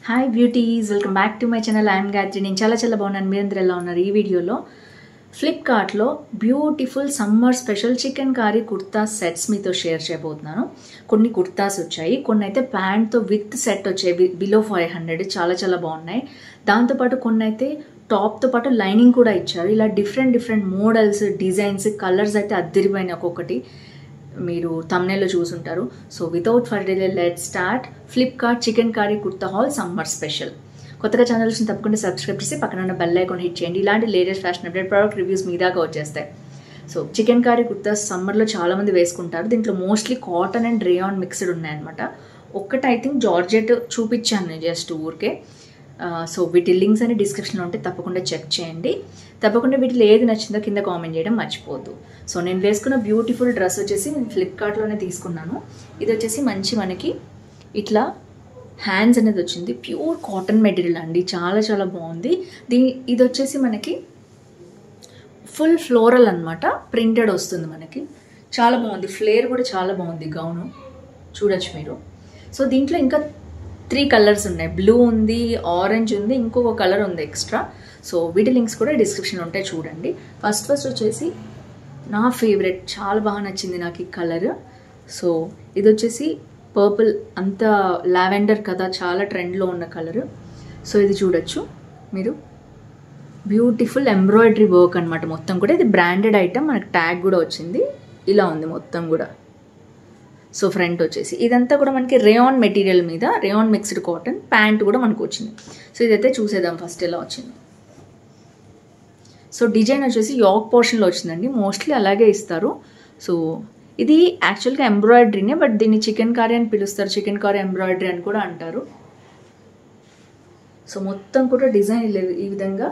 Hi beauties, welcome back to my channel. I'm Gayatri. నేను చాలా బాగున్నాను. మీరందరూ ఎలా ఉన్నారు? ఈ వీడియోలో ఫ్లిప్కార్ట్లో beautiful summer special chicken curry kurta sets మీతో షేర్ చేయబోతున్నాను. కొన్ని కుర్తాస్ వచ్చాయి, కొన్ని అయితే ప్యాంట్తో విత్ సెట్ వచ్చాయి బిలో 500. చాలా బాగున్నాయి. దాంతోపాటు కొన్ని అయితే టాప్తో పాటు లైనింగ్ కూడా ఇచ్చారు. ఇలా డిఫరెంట్ మోడల్స్, డిజైన్స్, కలర్స్ అయితే అద్దరిపోయినాయి. ఒక్కొక్కటి మీరు thumbnail లో చూసుంటారు. So without further delay let's start Flipkart chicken curry kurta hall summer special. కొత్తగా ఛానల్స్ని తప్పకుండా సబ్స్క్రైబ్ చేసి పక్కన ఉన్న బెల్ ఐకాన్ హిట్ చేయండి. ఇలాంటి latest fashion update product reviews మీ దాకా వచ్చేస్తాయి. సో చికెన్ కర్రీ కుర్తా సమ్మర్లో చాలామంది వేసుకుంటారు. దీంట్లో mostly cotton and rayon mixed ఉన్నాయన్నమాట. ఒక్కటి ఐ థింక్ జార్జెట్ చూపించాను నేను జస్ట్ ఊరికే. సో వీటి లింక్స్ అని డిస్క్రిప్షన్లో ఉంటే తప్పకుండా చెక్ చేయండి. తప్పకుండా వీటిలో ఏది నచ్చిందో కింద కామెంట్ చేయడం మర్చిపోద్దు. సో నేను వేసుకున్న బ్యూటిఫుల్ డ్రెస్ వచ్చేసి నేను ఫ్లిప్కార్ట్లోనే తీసుకున్నాను. ఇది వచ్చేసి మనకి ఇట్లా హ్యాండ్స్ అనేది వచ్చింది. ప్యూర్ కాటన్ మెటీరియల్ అండి, చాలా బాగుంది. ఇది వచ్చేసి మనకి ఫుల్ ఫ్లోరల్ అనమాట, ప్రింటెడ్ వస్తుంది మనకి. చాలా బాగుంది. ఫ్లేర్ కూడా చాలా బాగుంది. గౌను చూడొచ్చు మీరు. సో దీంట్లో ఇంకా 3 కలర్స్ ఉన్నాయి. బ్లూ ఉంది, ఆరెంజ్ ఉంది, ఇంకొక కలర్ ఉంది ఎక్స్ట్రా. సో వీటి లింక్స్ కూడా డిస్క్రిప్షన్లో ఉంటాయి, చూడండి. ఫస్ట్ వచ్చేసి నా ఫేవరెట్, చాలా బాగా నచ్చింది నాకు ఈ కలర్. సో ఇది వచ్చేసి పర్పుల్, అంత లావెండర్ కదా, చాలా ట్రెండ్లో ఉన్న కలర్. సో ఇది చూడొచ్చు మీరు. బ్యూటిఫుల్ ఎంబ్రాయిడరీ వర్క్ అనమాట మొత్తం కూడా. ఇది బ్రాండెడ్ ఐటమ్, మనకి ట్యాగ్ కూడా వచ్చింది. ఇలా ఉంది మొత్తం కూడా. సో ఫ్రంట్ వచ్చేసి ఇదంతా కూడా మనకి రేయాన్ మెటీరియల్ మీద, రేయాన్ మిక్స్డ్ కాటన్. ప్యాంట్ కూడా మనకు వచ్చింది. సో ఇదైతే చూసేద్దాం ఫస్ట్ ఎలా వచ్చింది. సో డిజైన్ వచ్చేసి యాక్ పోర్షన్లో వచ్చిందండి. మోస్ట్లీ అలాగే ఇస్తారు. సో ఇది యాక్చువల్గా ఎంబ్రాయిడరీనే, బట్ దీన్ని చికెన్ కర్రీ అని పిలుస్తారు. చికెన్ కర్రీ ఎంబ్రాయిడరీ అని కూడా అంటారు. సో మొత్తం కూడా డిజైన్ ఈ విధంగా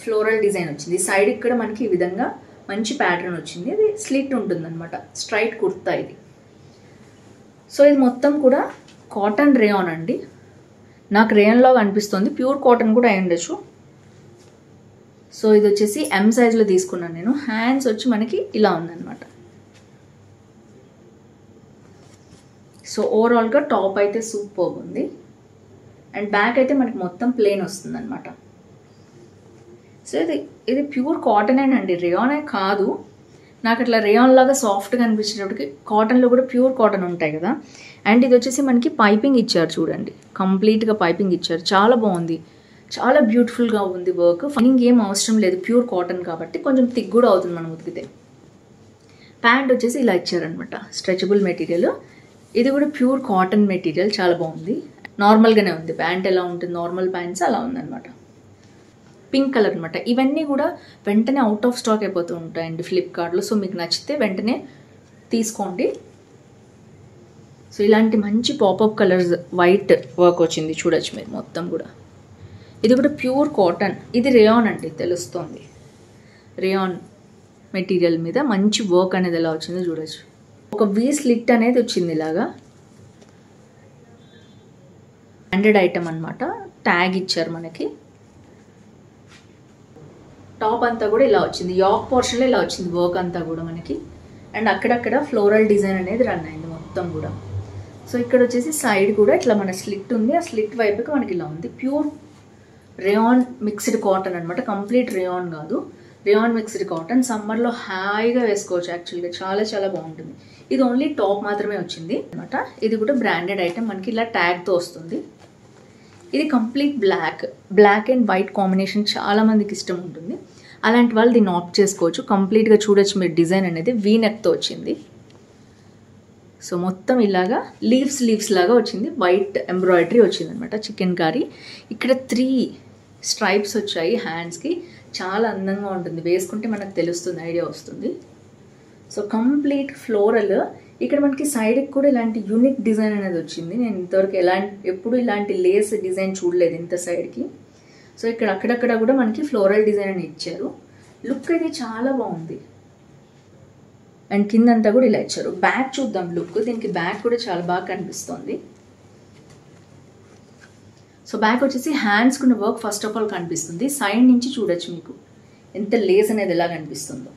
ఫ్లోరల్ డిజైన్ వచ్చింది. సైడ్ ఇక్కడ మనకి ఈ విధంగా మంచి ప్యాటర్న్ వచ్చింది. ఇది స్లిట్ ఉంటుందన్నమాట, స్ట్రైట్ కుర్తా ఇది. సో ఇది మొత్తం కూడా కాటన్ రేయాన్ అండి. నాకు రేయాన్ లాగా అనిపిస్తుంది. ప్యూర్ కాటన్ కూడా అయి ఉండొచ్చు. సో ఇది వచ్చేసి M సైజ్లో తీసుకున్నాను నేను. హ్యాండ్స్ వచ్చి మనకి ఇలా ఉందన్నమాట. సో ఓవరాల్గా టాప్ అయితే సూపర్ ఉంది. అండ్ బ్యాక్ అయితే మనకి మొత్తం ప్లెయిన్ వస్తుంది అనమాట. సో ఇది ప్యూర్ కాటనేనండి, రేయానే కాదు. నాకు అట్లా రేయాన్ లాగా సాఫ్ట్గా అనిపించేటప్పటికి కాటన్లో కూడా ప్యూర్ కాటన్ ఉంటాయి కదా. అండ్ ఇది వచ్చేసి మనకి పైపింగ్ ఇచ్చారు, చూడండి. కంప్లీట్గా పైపింగ్ ఇచ్చారు. చాలా బాగుంది, చాలా బ్యూటిఫుల్గా ఉంది వర్క్. ఫైనింగ్ ఏం అవసరం లేదు, ప్యూర్ కాటన్ కాబట్టి కొంచెం థిక్ కూడా అవుతుంది మనం ఉతికితే. ప్యాంట్ వచ్చేసి ఇలా ఇచ్చారనమాట, స్ట్రెచబుల్ మెటీరియల్. ఇది కూడా ప్యూర్ కాటన్ మెటీరియల్, చాలా బాగుంది. నార్మల్గానే ఉంది. ప్యాంట్ ఎలా ఉంటుంది, నార్మల్ ప్యాంట్స్ అలా ఉందన్నమాట. పింక్ కలర్ అనమాట. ఇవన్నీ కూడా వెంటనే అవుట్ ఆఫ్ స్టాక్ అయిపోతూ ఉంటాయండి ఫ్లిప్కార్ట్లో. సో మీకు నచ్చితే వెంటనే తీసుకోండి. సో ఇలాంటి మంచి పాపప్ కలర్స్, వైట్ వర్క్ వచ్చింది, చూడొచ్చు మీరు మొత్తం కూడా. ఇది కూడా ప్యూర్ కాటన్. ఇది రేయాన్ అండి, తెలుస్తోంది. రేయాన్ మెటీరియల్ మీద మంచి వర్క్ అనేది ఎలా వచ్చిందో చూడొచ్చు. ఒక వీ స్లిట్ అనేది వచ్చింది ఇలాగా. బ్రాండెడ్ ఐటమ్ అనమాట. ట్యాగ్ ఇచ్చారు మనకి. టాప్ అంతా కూడా ఇలా వచ్చింది. యాక్ పోర్షన్లో ఇలా వచ్చింది వర్క్ అంతా కూడా మనకి. అండ్ అక్కడక్కడ ఫ్లోరల్ డిజైన్ అనేది రన్ అయింది మొత్తం కూడా. సో ఇక్కడ వచ్చేసి సైడ్ కూడా ఇట్లా మన స్లిట్ ఉంది. ఆ స్లిట్ వైపుకి మనకి ఇలా ఉంది. ప్యూర్ రేయాన్ మిక్స్డ్ కాటన్ అనమాట. కంప్లీట్ రేయాన్ కాదు, రేయాన్ మిక్స్డ్ కాటన్. సమ్మర్లో హాయిగా వేసుకోవచ్చు యాక్చువల్గా. చాలా బాగుంటుంది. ఇది ఓన్లీ టాప్ మాత్రమే వచ్చింది అనమాట. ఇది కూడా బ్రాండెడ్ ఐటమ్, మనకి ఇలా ట్యాగ్తో వస్తుంది. ఇది complete black and white combination చాలా మందికి ఇష్టం ఉంటుంది. అలాంటి వాళ్ళు దీన్ని ఆప్ట్ చేసుకోవచ్చు. కంప్లీట్గా చూడొచ్చు మీరు. డిజైన్ అనేది వీ నెక్తో వచ్చింది. సో మొత్తం ఇలాగా లీవ్స్ లాగా వచ్చింది. వైట్ ఎంబ్రాయిడరీ వచ్చింది అనమాట. చికెన్ కర్రీ ఇక్కడ 3 స్ట్రైప్స్ వచ్చాయి హ్యాండ్స్కి. చాలా అందంగా ఉంటుంది, వేసుకుంటే మనకు తెలుస్తుంది, ఐడియా వస్తుంది. So complete floral. ఇక్కడ మనకి సైడ్కి కూడా ఇలాంటి యూనిక్ డిజైన్ అనేది వచ్చింది. నేను ఇంతవరకు ఎప్పుడు ఇలాంటి లేస్ డిజైన్ చూడలేదు ఇంత సైడ్కి. సో ఇక్కడ అక్కడక్కడ కూడా మనకి ఫ్లోరల్ డిజైన్ అని ఇచ్చారు. లుక్ అయితే చాలా బాగుంది. అండ్ కిందంతా కూడా ఇలా ఇచ్చారు. బ్యాక్ చూద్దాం లుక్. దీనికి బ్యాక్ కూడా చాలా బాగా కనిపిస్తుంది. సో బ్యాక్ వచ్చేసి హ్యాండ్స్కి ఉన్న వర్క్ ఫస్ట్ ఆఫ్ ఆల్ కనిపిస్తుంది. సైడ్ నుంచి చూడొచ్చు మీకు ఎంత లేస్ అనేది ఎలా కనిపిస్తుందో.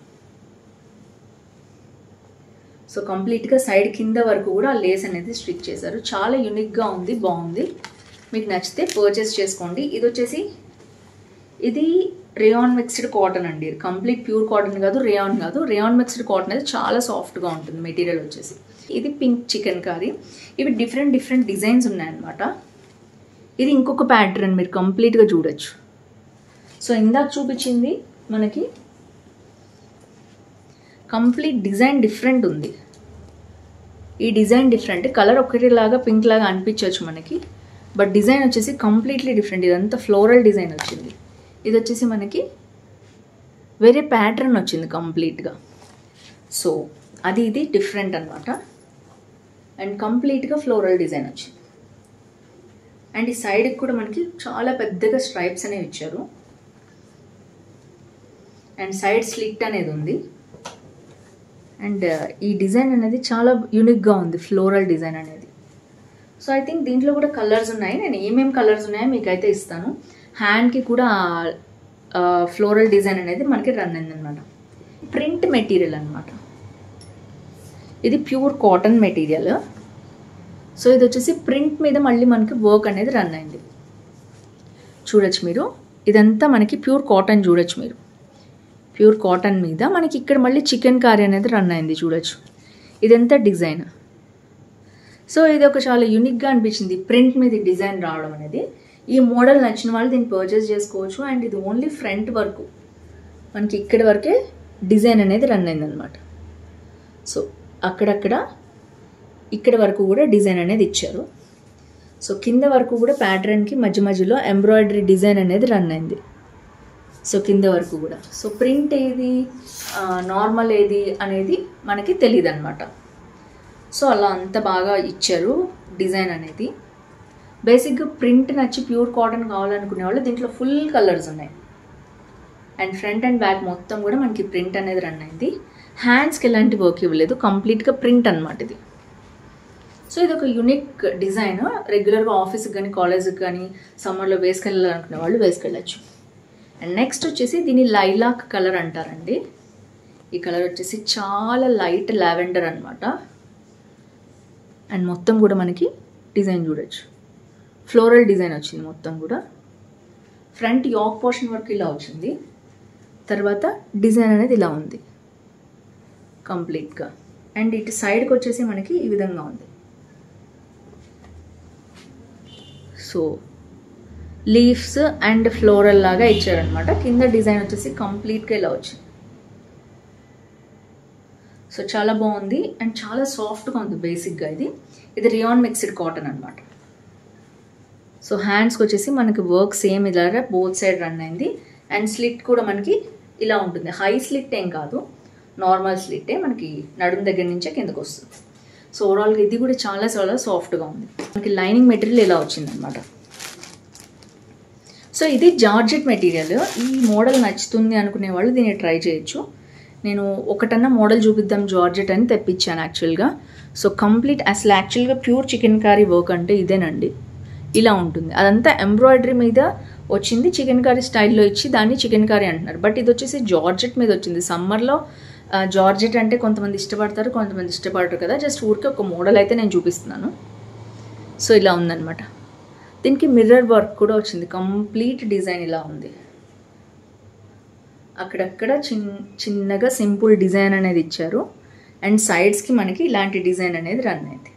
సో కంప్లీట్గా సైడ్ కింద వరకు కూడా ఆ లేస్ అనేది స్టిచ్ చేశారు. చాలా యూనిక్గా ఉంది, బాగుంది. మీకు నచ్చితే పర్చేస్ చేసుకోండి. ఇది వచ్చేసి ఇది రేయాన్ మిక్స్డ్ కాటన్ అండి. ఇది కంప్లీట్ ప్యూర్ కాటన్ కాదు, రేయాన్ కాదు. రేయాన్ మిక్స్డ్ కాటన్ అయితే చాలా సాఫ్ట్గా ఉంటుంది మెటీరియల్ వచ్చేసి. ఇది పింక్ చికెన్ కర్రీ. ఇవి డిఫరెంట్ డిజైన్స్ ఉన్నాయన్నమాట. ఇది ఇంకొక ప్యాటర్న్ మీరు కంప్లీట్గా చూడొచ్చు. సో ఇందాక చూపించింది మనకి కంప్లీట్ డిజైన్ డిఫరెంట్ ఉంది. ఈ డిజైన్ డిఫరెంట్, కలర్ ఒకటిలాగా పింక్ లాగా అనిపించవచ్చు మనకి, బట్ డిజైన్ వచ్చేసి కంప్లీట్లీ డిఫరెంట్. ఇదంతా ఫ్లోరల్ డిజైన్ వచ్చింది. ఇది వచ్చేసి మనకి వేరే ప్యాటర్న్ వచ్చింది కంప్లీట్గా. సో అది ఇది డిఫరెంట్ అనమాట. అండ్ కంప్లీట్గా ఫ్లోరల్ డిజైన్ వచ్చింది. అండ్ ఈ సైడ్కి కూడా మనకి చాలా పెద్దగా స్ట్రైప్స్ అనేవి ఇచ్చారు. అండ్ సైడ్ స్లిట్ అనేది ఉంది. అండ్ ఈ డిజైన్ అనేది చాలా యూనిక్గా ఉంది, ఫ్లోరల్ డిజైన్ అనేది. సో ఐ థింక్ దీంట్లో కూడా కలర్స్ ఉన్నాయి. నేను ఏమేమి కలర్స్ ఉన్నాయో మీకైతే ఇస్తాను. హ్యాండ్కి కూడా ఫ్లోరల్ డిజైన్ అనేది మనకి రన్ అయిందనమాట. ప్రింట్ మెటీరియల్ అనమాట. ఇది ప్యూర్ కాటన్ మెటీరియల్. సో ఇది వచ్చేసి ప్రింట్ మీద మళ్ళీ మనకి వర్క్ అనేది రన్ అయింది. చూడొచ్చు మీరు, ఇదంతా మనకి ప్యూర్ కాటన్ చూడొచ్చు మీరు. ప్యూర్ కాటన్ మీద మనకి ఇక్కడ మళ్ళీ చికెన్ కర్రీ అనేది రన్ అయింది చూడొచ్చు. ఇదంతా డిజైన్. సో ఇది ఒక చాలా యూనిక్గా అనిపించింది ప్రింట్ మీద డిజైన్ రావడం అనేది. ఈ మోడల్ నచ్చిన వాళ్ళు దీన్ని పర్చేస్ చేసుకోవచ్చు. అండ్ ఇది ఓన్లీ ఫ్రంట్ వరకు మనకి ఇక్కడి వరకే డిజైన్ అనేది రన్ అయింది అనమాట. సో అక్కడక్కడ ఇక్కడ వరకు కూడా డిజైన్ అనేది ఇచ్చారు. సో కింద వరకు కూడా ప్యాటర్న్కి మధ్యలో ఎంబ్రాయిడరీ డిజైన్ అనేది రన్ అయింది. సో కింద వరకు కూడా. సో ప్రింట్ ఏది నార్మల్ ఏది అనేది మనకి తెలియదు అనమాట. సో అలా అంత బాగా ఇచ్చారు డిజైన్ అనేది. బేసిక్గా ప్రింట్ నచ్చి ప్యూర్ కాటన్ కావాలనుకునే వాళ్ళు దీంట్లో ఫుల్ కలర్స్ ఉన్నాయి. అండ్ ఫ్రంట్ అండ్ బ్యాక్ మొత్తం కూడా మనకి ప్రింట్ అనేది రన్ అయింది. హ్యాండ్స్కి ఎలాంటి వర్క్ ఇవ్వలేదు, కంప్లీట్గా ప్రింట్ అనమాట ఇది. సో ఇది ఒక యూనిక్ డిజైన్. రెగ్యులర్గా ఆఫీస్కి కానీ కాలేజ్కి కానీ సమ్మర్లో వేసుకెళ్ళాలనుకునే వాళ్ళు వేసుకెళ్ళచ్చు. అండ్ నెక్స్ట్ వచ్చేసి దీన్ని లైలాక్ కలర్ అంటారండి. ఈ కలర్ వచ్చేసి చాలా లైట్ లావెండర్ అనమాట. అండ్ మొత్తం కూడా మనకి డిజైన్ చూడొచ్చు, ఫ్లోరల్ డిజైన్ వచ్చింది మొత్తం కూడా. ఫ్రంట్ యాక్ పోర్షన్ వరకు ఇలా వచ్చింది. తర్వాత డిజైన్ అనేది ఇలా ఉంది కంప్లీట్గా. అండ్ ఇటు సైడ్కి వచ్చేసి మనకి ఈ విధంగా ఉంది. సో లీవ్స్ అండ్ ఫ్లోరల్ లాగా ఇచ్చారనమాట. కింద డిజైన్ వచ్చేసి కంప్లీట్గా ఇలా వచ్చింది. సో చాలా బాగుంది అండ్ చాలా సాఫ్ట్గా ఉంది బేసిక్గా. ఇది రేయాన్ మిక్స్డ్ కాటన్ అనమాట. సో హ్యాండ్స్కి వచ్చేసి మనకి వర్క్ సేమ్ ఇలాగా బోత్ సైడ్ రన్ అయింది. అండ్ స్లిట్ కూడా మనకి ఇలా ఉంటుంది. హై స్లిట్ ఏం కాదు, నార్మల్ స్లిట్టే మనకి నడుము దగ్గర నుంచే కిందకు వస్తుంది. సో ఓవరాల్గా ఇది కూడా చాలా చాలా సాఫ్ట్గా ఉంది. మనకి లైనింగ్ మెటీరియల్ ఇలా వచ్చిందనమాట. సో ఇది జార్జెట్ మెటీరియల్. ఈ మోడల్ నచ్చుతుంది అనుకునే వాళ్ళు దీన్ని ట్రై చేయొచ్చు. నేను ఒకటన్నా మోడల్ చూపిద్దాం జార్జెట్ అని తెప్పించాను యాక్చువల్గా. సో కంప్లీట్ అసలు యాక్చువల్గా ప్యూర్ చికెన్ కర్రీ వర్క్ అంటే ఇదేనండి. ఇలా ఉంటుంది. అదంతా ఎంబ్రాయిడరీ మీద వచ్చింది, చికెన్ కర్రీ స్టైల్లో ఇచ్చి దాన్ని చికెన్ కర్రీ అంటున్నారు. బట్ ఇది వచ్చేసి జార్జెట్ మీద వచ్చింది. సమ్మర్లో జార్జెట్ అంటే కొంతమంది ఇష్టపడతారు, కొంతమంది ఇష్టపడరు కదా. జస్ట్ ఊరికే ఒక మోడల్ అయితే నేను చూపిస్తున్నాను. సో ఇలా ఉందన్నమాట. దీనికి మిర్రర్ వర్క్ కూడా వచ్చింది. కంప్లీట్ డిజైన్ ఇలా ఉంది. అక్కడక్కడ చిన్నగా సింపుల్ డిజైన్ అనేది ఇచ్చారు. అండ్ సైడ్స్కి మనకి ఇలాంటి డిజైన్ అనేది రన్ అయింది.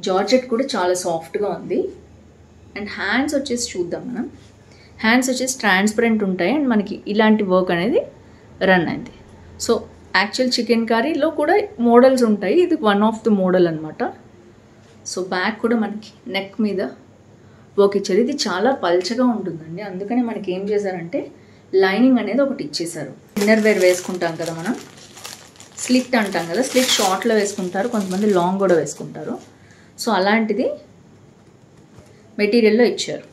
జార్జెట్ కూడా చాలా సాఫ్ట్గా ఉంది. అండ్ హ్యాండ్స్ వచ్చేసి చూద్దాం మనం. హ్యాండ్స్ వచ్చేసి ట్రాన్స్పరెంట్ ఉంటాయి అండ్ మనకి ఇలాంటి వర్క్ అనేది రన్ అయింది. సో యాక్చువల్ చికెన్ కర్రీలో కూడా మోడల్స్ ఉంటాయి. ఇది వన్ ఆఫ్ ది మోడల్ అనమాట. సో బ్యాక్ కూడా మనకి నెక్ మీద వర్క్ ఇచ్చారు. ఇది చాలా పల్చగా ఉంటుందండి. అందుకనే మనకి ఏం చేశారంటే లైనింగ్ అనేది ఒకటి ఇచ్చేసారు. ఇన్నర్ వేర్ వేసుకుంటాం కదా మనం, స్లిట్ అంటాం కదా, స్లిట్ షార్ట్లో వేసుకుంటారు, కొంతమంది లాంగ్ కూడా వేసుకుంటారు. సో అలాంటిది మెటీరియల్లో ఇచ్చారు.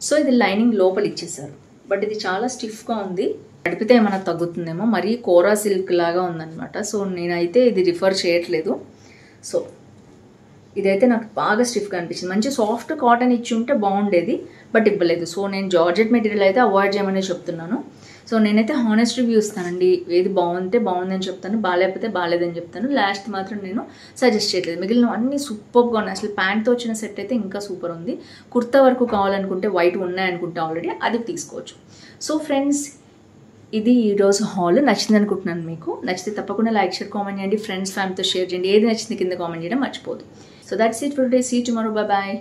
సో ఇది లైనింగ్ లోపల ఇచ్చేసారు. బట్ ఇది చాలా స్టిఫ్గా ఉంది. నడిపితే ఏమైనా తగ్గుతుందేమో, మరీ కోరా సిల్క్ లాగా ఉందన్నమాట. సో నేనైతే ఇది రిఫర్ చేయట్లేదు. సో ఇదైతే నాకు బాగా స్టిఫ్గా అనిపించింది. మంచి సాఫ్ట్ కాటన్ ఇచ్చి ఉంటే బాగుండేది, బట్ ఇవ్వలేదు. సో నేను జార్జెట్ మెటీరియల్ అయితే అవాయిడ్ చేయమని చెప్తున్నాను. సో నేనైతే హానెస్ట్ రివ్యూ ఇస్తానండి. ఏది బాగుంటే బాగుందని చెప్తాను, బాగాలేకపోతే బాగాలేదని చెప్తాను. లాస్ట్ మాత్రం నేను సజెస్ట్ చేయట్లేదు. మిగిలిన అన్నీ సూపర్గా ఉన్నాయి. అసలు ప్యాంట్తో వచ్చిన సెట్ అయితే ఇంకా సూపర్ ఉంది. కుర్తా వరకు కావాలనుకుంటే వైట్ ఉన్నాయనుకుంటే ఆల్రెడీ అది తీసుకోవచ్చు. సో ఫ్రెండ్స్, ఇది ఈరోజు హాల్. నచ్చింది అనుకుంటున్నాను. మీకు నచ్చితే తప్పకుండా లైక్, షేర్, కామెంట్ చేయండి. ఫ్రెండ్స్, ఫ్యామిలీతో షేర్ చేయండి. ఏది నచ్చింది కింద కామెంట్ చేయడం మర్చిపోదు. So that's it for today. See you tomorrow. Bye bye.